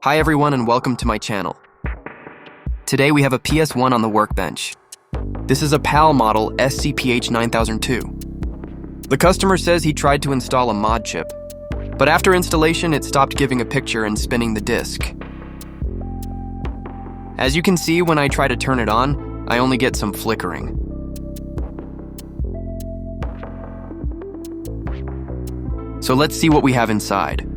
Hi everyone and welcome to my channel. Today we have a PS1 on the workbench. This is a PAL model SCPH-9002. The customer says he tried to install a mod chip, but after installation it stopped giving a picture and spinning the disk. As you can see, when I try to turn it on, I only get some flickering. So let's see what we have inside.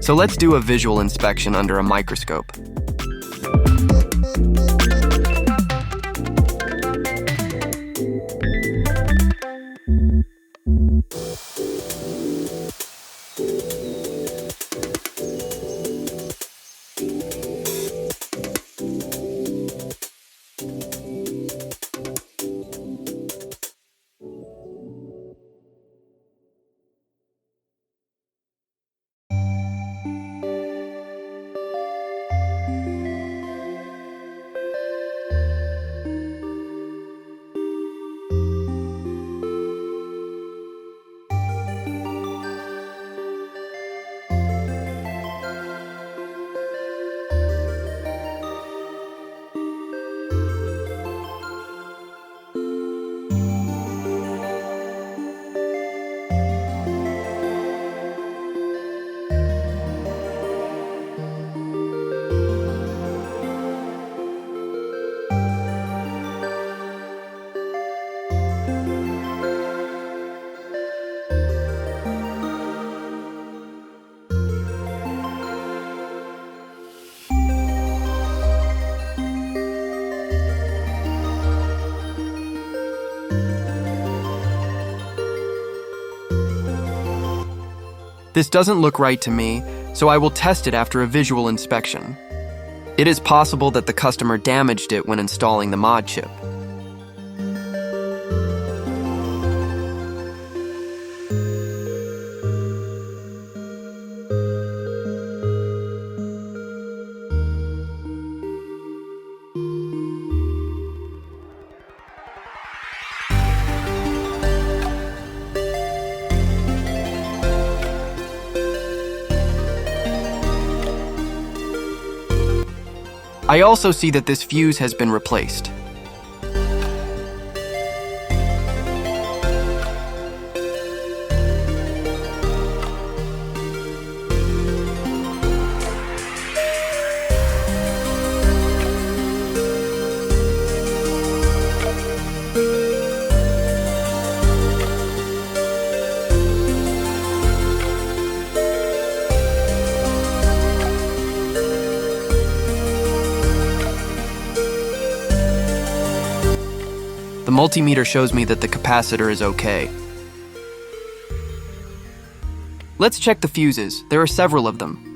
So let's do a visual inspection under a microscope. This doesn't look right to me, so I will test it after a visual inspection. It is possible that the customer damaged it when installing the mod chip. I also see that this fuse has been replaced. The multimeter shows me that the capacitor is okay. Let's check the fuses. There are several of them.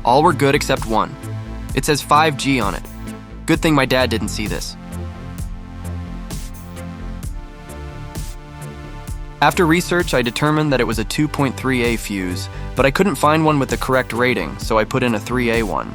All were good except one. It says 5G on it. Good thing my dad didn't see this. After research, I determined that it was a 2.3A fuse, but I couldn't find one with the correct rating, so I put in a 3A one.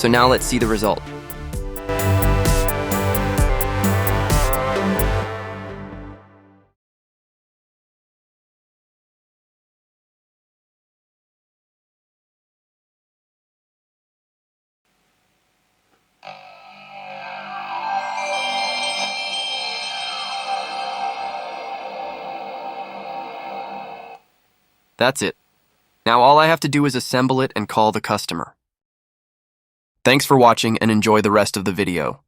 So now let's see the result. That's it. Now all I have to do is assemble it and call the customer. Thanks for watching and enjoy the rest of the video.